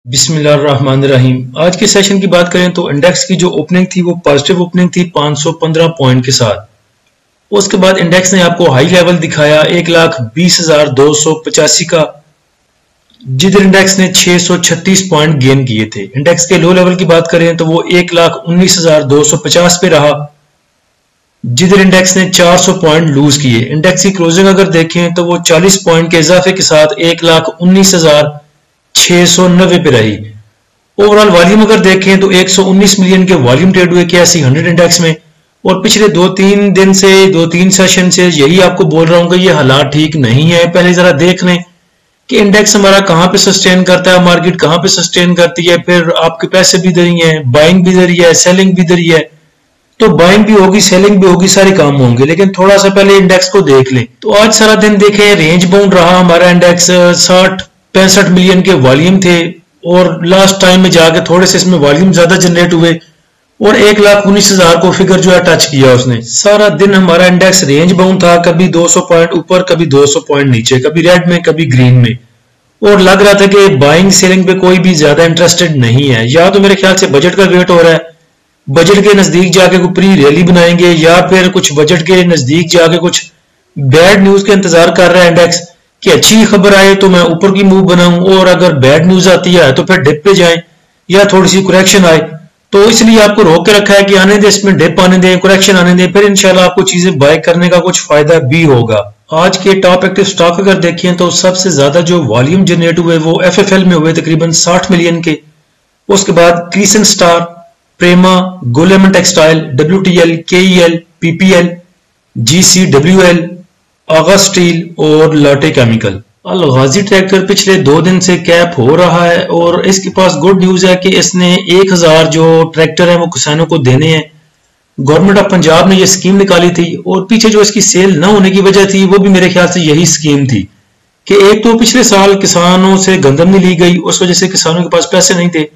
बिस्मिल्लाहिर्रहमानिर्रहीम। आज के सेशन की बात करें तो इंडेक्स की जो ओपनिंग थी वो पॉजिटिव ओपनिंग थी 515 पॉइंट के साथ। उसके बाद इंडेक्स ने आपको हाई लेवल दिखाया 1,20,285 का, जिधर इंडेक्स ने 636 पॉइंट गेन किए थे। इंडेक्स के लो लेवल की बात करें तो वो 1,19,250 पे रहा, जिधर इंडेक्स ने 400 पॉइंट लूज किए। इंडेक्स की क्लोजिंग अगर देखें तो वो 40 पॉइंट के इजाफे के साथ 1,19,690 पे रही। ओवरऑल वॉल्यूम अगर देखें तो 119 मिलियन के वॉल्यूम ट्रेड हुए KSE 100 इंडेक्स में। और पिछले 2-3 दिन से 2-3 सेशन से यही आपको बोल रहा हूं कि ये हालात ठीक नहीं है। पहले जरा देख लें कि इंडेक्स हमारा कहां पे सस्टेन करता है, मार्केट कहां पे सस्टेन करती है। फिर आपके पैसे भी इधर ही है, बाइंग भी इधर ही है, सेलिंग भी इधर ही है। तो बाइंग भी होगी, सेलिंग भी होगी, सारे काम होंगे। लेकिन थोड़ा सा पहले इंडेक्स को देख लें तो आज सारा दिन देखें रेंज बाउंड रहा हमारा इंडेक्स। 60-65 मिलियन के वॉल्यूम थे और लास्ट टाइम में जाके थोड़े से इसमें वॉल्यूम ज्यादा जनरेट हुए और 1,19,000 को फिगर जो है टच किया उसने। सारा दिन हमारा इंडेक्स रेंज बाउंड था, कभी 200 पॉइंट ऊपर, कभी 200 पॉइंट नीचे, कभी रेड में, कभी ग्रीन में। और लग रहा था कि बाइंग सेलिंग पे कोई भी ज्यादा इंटरेस्टेड नहीं है। या तो मेरे ख्याल से बजट का वेट हो रहा है, बजट के नजदीक जाके कोई प्री रैली बनाएंगे, या फिर कुछ बजट के नजदीक जाके कुछ बैड न्यूज का इंतजार कर रहा है इंडेक्स कि अच्छी खबर आए तो मैं ऊपर की मूव बनाऊं, और अगर बैड न्यूज आती है तो फिर डिप पे जाएं या थोड़ी सी करेक्शन आए। तो इसलिए आपको रोक के रखा है कि आने दे, इसमें डिप आने दें, करेक्शन आने दें, फिर इंशाल्लाह आपको चीजें बाय करने का कुछ फायदा भी होगा। आज के टॉप एक्टिव स्टॉक अगर देखें तो सबसे ज्यादा जो वॉल्यूम जनरेट हुए वो FFL में हुए तकरीबन 60 मिलियन के। उसके बाद क्रिसेंट स्टार, प्रेमा, गोलेमन textile, WTL, KEL, PPL, GCWL, Agha steel और Lotte chemical. Al Ghazi tractor पिछले 2 दिन से कैप हो रहा है और इसके पास गुड न्यूज है कि इसने 1,000 जो ट्रैक्टर है वो किसानों को देने हैं। गवर्नमेंट ऑफ पंजाब ने ये स्कीम निकाली थी और पीछे जो इसकी सेल न होने की वजह थी वो भी मेरे ख्याल से यही स्कीम थी कि एक तो पिछले साल किसानों से गंदम नहीं ली गई, उस वजह से किसानों के पास पैसे नहीं थे।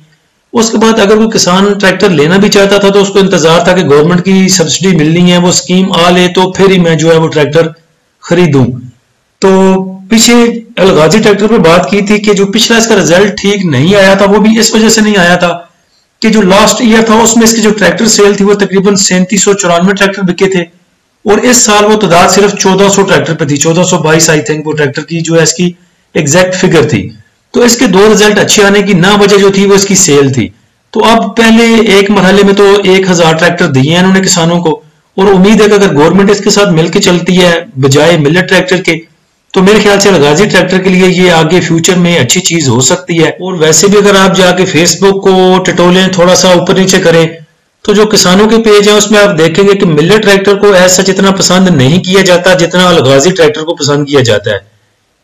उसके बाद अगर कोई किसान ट्रैक्टर लेना भी चाहता था तो उसको इंतजार था कि गवर्नमेंट की सब्सिडी मिलनी है, वो स्कीम आ ले तो फिर ही मैं जो है वो ट्रैक्टर खरीदूं। तो पीछे अलगाजी ट्रैक्टर पे बात की थी कि जो पिछला इसका रिजल्ट ठीक नहीं आया था वो भी इस वजह से नहीं आया था कि जो लास्ट ईयर था उसमें इसकी जो ट्रैक्टर सेल थी वो तकरीबन 3794 ट्रैक्टर बिके थे और इस साल वो तादाद सिर्फ 1400 ट्रैक्टर पे थी। 1422 आई थिंक वो ट्रैक्टर की जो है इसकी एग्जैक्ट फिगर थी। तो इसके 2 रिजल्ट अच्छे आने की ना वजह जो थी वो इसकी सेल थी। तो अब पहले एक मरहले में तो 1,000 ट्रैक्टर दिए हैं उन्होंने किसानों को और उम्मीद है कि अगर गवर्नमेंट इसके साथ मिलकर चलती है बजाय मिलेट ट्रैक्टर के तो मेरे ख्याल से अलगाजी ट्रैक्टर के लिए ये आगे फ्यूचर में अच्छी चीज हो सकती है। और वैसे भी अगर आप जाके फेसबुक को टटोलें, थोड़ा सा ऊपर नीचे करें तो जो किसानों के पेज है उसमें आप देखेंगे कि मिलेट ट्रैक्टर को ऐसा जितना पसंद नहीं किया जाता जितना अलगाजी ट्रैक्टर को पसंद किया जाता है।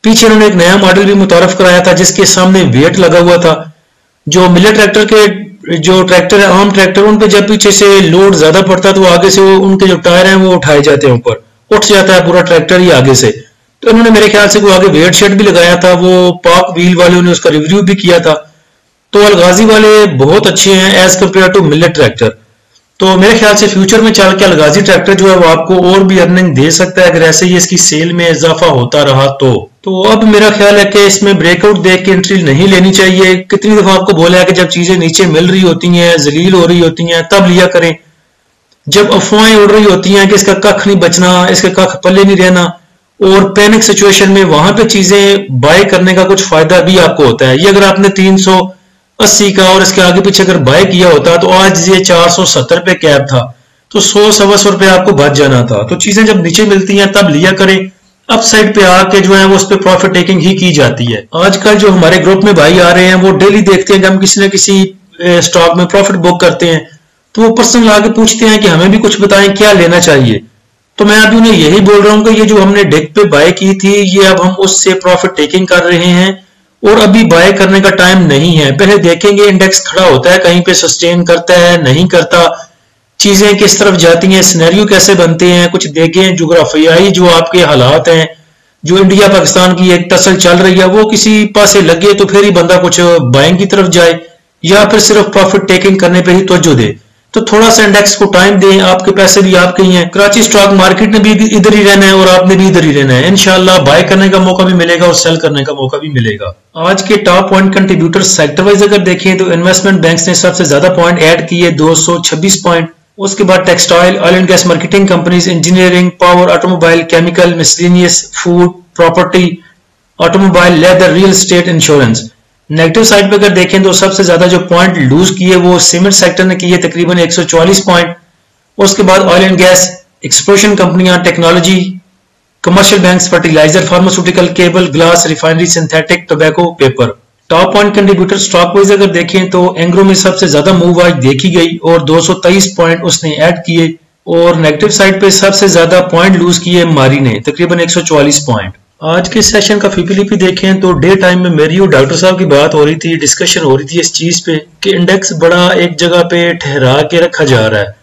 पीछे उन्होंने एक नया मॉडल भी मुतारफ कराया था जिसके सामने वेट लगा हुआ था। जो मिलेट ट्रैक्टर के जो ट्रैक्टर है, आम ट्रैक्टर, उन पे जब पीछे से लोड ज्यादा पड़ता है तो आगे से उनके जो टायर हैं वो उठाए जाते हैं, ऊपर उठ जाता है पूरा ट्रैक्टर ही आगे से। तो उन्होंने मेरे ख्याल से कोई आगे वेट शेड भी लगाया था, वो पाक व्हील वालों ने उसका रिव्यू भी किया था। तो अलगाजी वाले बहुत अच्छे हैं एज कम्पेयर टू मिलेट ट्रैक्टर। तो मेरे ख्याल से फ्यूचर में चल के अलगाजी ट्रैक्टर जो है वो आपको और भी अर्निंग दे सकता है अगर ऐसे ही इसकी सेल में इजाफा होता रहा तो अब मेरा ख्याल है कि इसमें ब्रेकआउट देख के एंट्री नहीं लेनी चाहिए। कितनी दफा आपको बोला है कि जब चीजें नीचे मिल रही होती हैं, जलील हो रही होती हैं, तब लिया करें। जब अफवाहें उड़ रही होती हैं कि इसका कख नहीं बचना, इसका कख पल्ले नहीं रहना, और पैनिक सिचुएशन में वहां पे चीजें बाय करने का कुछ फायदा भी आपको होता है। ये अगर आपने 380 का और इसके आगे पीछे अगर बाय किया होता तो आज ये 470 पे कैप था, तो 100-125 रुपए आपको बच जाना था। तो चीजें जब नीचे मिलती हैं तब लिया करें, अपसाइड पे आके जो है वो उस पर प्रॉफिट टेकिंग ही की जाती है। आजकल जो हमारे ग्रुप में भाई आ रहे हैं वो डेली देखते हैं कि हम किसी न किसी स्टॉक में प्रॉफिट बुक करते हैं तो वो पर्सनल आके पूछते हैं कि हमें भी कुछ बताएं क्या लेना चाहिए। तो मैं अभी उन्हें यही बोल रहा हूं कि ये जो हमने डिप पे बाय की थी ये अब हम उससे प्रॉफिट टेकिंग कर रहे हैं और अभी बाय करने का टाइम नहीं है। पहले देखेंगे इंडेक्स खड़ा होता है, कहीं पे सस्टेन करता है, नहीं करता, चीजें किस तरफ जाती हैं, सिनेरियो कैसे बनते हैं, कुछ देखें जुग्राफियाई जो आपके हालात हैं, जो इंडिया पाकिस्तान की एक टसल चल रही है वो किसी पासे लगे तो फिर ही बंदा कुछ बाइंग की तरफ जाए या फिर सिर्फ प्रॉफिट टेकिंग करने पे ही तवज्जो दे। तो थोड़ा सा इंडेक्स को टाइम दें, आपके पैसे भी आपके ही हैं। कराची स्टॉक मार्केट ने भी इधर ही रहना है और आपने भी इधर ही रहना है। इंशाल्लाह बाय करने का मौका भी मिलेगा और सेल करने का मौका भी मिलेगा। आज के top point contributor sector wise अगर देखें तो इन्वेस्टमेंट बैंक्स ने सबसे ज्यादा पॉइंट ऐड किए, 226 पॉइंट। उसके बाद textile, oil and gas marketing companies, engineering, power, automobile, chemical, miscellaneous, food, property, automobile, leather, real estate, insurance. Negative side पे अगर देखें तो सबसे ज्यादा जो पॉइंट लूज किए वो सीमेंट सेक्टर ने किए, तकरीबन 144 पॉइंट। उसके बाद ऑयल एंड गैस, एक्सप्लोरेशन कंपनियां, technology, commercial banks, fertiliser, pharmaceutical, cable, glass, refinery, synthetic, tobacco, paper. Top point contributor stock wise अगर देखें तो एंग्रो में सबसे ज्यादा मूव आज देखी गई और 223 पॉइंट उसने ऐड किए। और नेगेटिव साइड पे सबसे ज्यादा पॉइंट लूज किए मारी ने, तकरीबन 144 पॉइंट। आज के सेशन का फीपीलीपी देखें तो डे टाइम में मेरी और डॉक्टर साहब की बात हो रही थी, डिस्कशन हो रही थी इस चीज पे कि इंडेक्स बड़ा एक जगह पे ठहरा के रखा जा रहा है।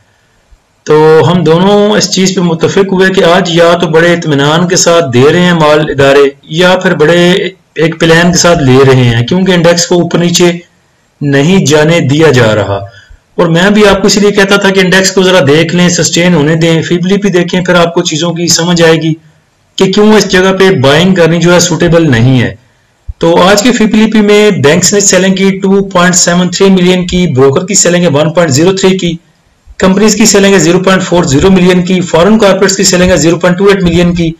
तो हम दोनों इस चीज पे मुत्तफिक हुए कि आज या तो बड़े इत्मीनान के साथ दे रहे हैं माल इदारे, या फिर बड़े एक प्लान के साथ ले रहे हैं, क्योंकि इंडेक्स को ऊपर नीचे नहीं जाने दिया जा रहा। और मैं भी आपको इसलिए कहता था कि इंडेक्स को जरा देख लें, सस्टेन होने दें, फीपीलीपी देखें, फिर आपको चीजों की समझ आएगी कि क्यों इस जगह पे बाइंग करनी जो है सूटेबल नहीं है। तो आज के फीपीलीपी में बैंक्स ने सेलिंग की 2.73 मिलियन की, ब्रोकर की सेलिंग है 1.03 की, कंपनीज की सेलिंग है 0.40 मिलियन की, फॉरेन कॉर्पोरेट्स की सेलिंग है 0.28 मिलियन की,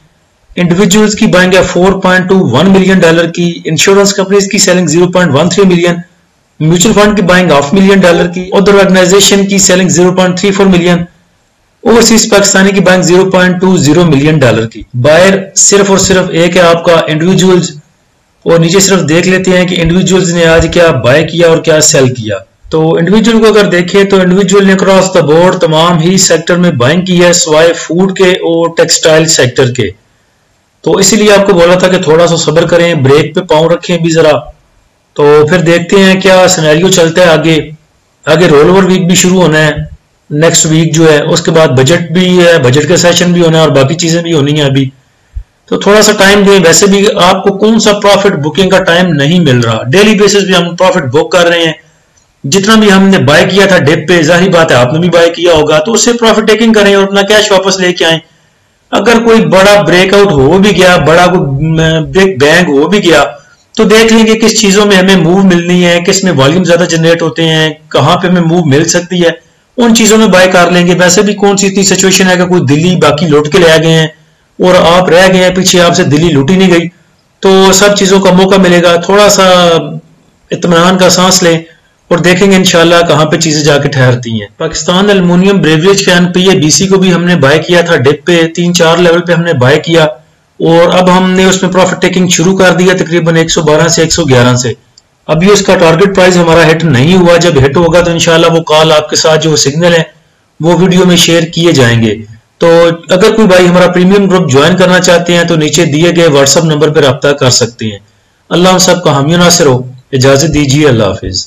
इंडिविजुअल्स की बाइंग है 4.21 मिलियन डॉलर की, इंश्योरेंस कंपनीज की सेलिंग 0.13 मिलियन, म्यूचुअल फंड की बाइंग $500,000 की, अदर ऑर्गेनाइजेशन की सेलिंग 0.34 मिलियन, ओवरसीज पाकिस्तानी की बैंक $0.20 मिलियन की। बायर सिर्फ और सिर्फ एक है आपका इंडिविजुअल्स। और नीचे सिर्फ देख लेते हैं कि इंडिविजुअल्स ने आज क्या बाय किया और क्या सेल किया। तो इंडिविजुअल को अगर देखें तो इंडिविजुअल ने क्रॉस द बोर्ड तमाम ही सेक्टर में बाइंग की है, सिवाय फूड के और टेक्सटाइल सेक्टर के। तो इसीलिए आपको बोला था कि थोड़ा सा सब्र करें, ब्रेक पे पाँव रखें भी जरा। तो फिर देखते हैं क्या सिनेरियो चलता है आगे। आगे रोल ओवर वीक भी शुरू होना है नेक्स्ट वीक जो है, उसके बाद बजट भी है, बजट का सेशन भी होना है और बाकी चीजें भी होनी है अभी। तो थोड़ा सा टाइम दें। वैसे भी आपको कौन सा प्रॉफिट बुकिंग का टाइम नहीं मिल रहा, डेली बेसिस पे हम प्रॉफिट बुक कर रहे हैं। जितना भी हमने बाय किया था डिप पे, जाहिर बात है आपने भी बाय किया होगा, तो उससे प्रॉफिट टेकिंग करें और अपना कैश वापस लेके आए। अगर कोई बड़ा ब्रेकआउट हो भी गया, बड़ा कोई बिग बैंग हो भी गया, तो देख लेंगे किस चीजों में हमें मूव मिलनी है, किस में वॉल्यूम ज्यादा जनरेट होते हैं, कहां पे हमें मूव मिल सकती है, उन चीजों में बाय कर लेंगे। वैसे भी कौन सी इतनी सिचुएशन है कि कोई दिल्ली बाकी लूट के ले आ गए हैं और आप रह गए हैं पीछे, आपसे दिल्ली लूटी नहीं गई। तो सब चीजों का मौका मिलेगा। थोड़ा सा इत्मीनान का सांस लें और देखेंगे इंशाल्लाह कहां पे चीजें जाके ठहरती हैं। पाकिस्तान एल्युमिनियम ब्रेवरेज के एनपीए बीसी को भी हमने बाय किया था डिप पे, 3-4 लेवल पे हमने बाय किया और अब हमने उसमें प्रॉफिट टेकिंग शुरू कर दिया तकरीबन 112 से 111 से। अभी उसका टारगेट प्राइस हमारा हिट नहीं हुआ, जब हिट होगा तो इंशाल्लाह वो कॉल आपके साथ जो सिग्नल है वो वीडियो में शेयर किए जाएंगे। तो अगर कोई भाई हमारा प्रीमियम ग्रुप ज्वाइन करना चाहते हैं तो नीचे दिए गए व्हाट्सएप नंबर पर रब्ता कर सकते हैं। अल्लाह सबका हामी नासिर हो। इजाजत दीजिए, अल्लाह हाफिज।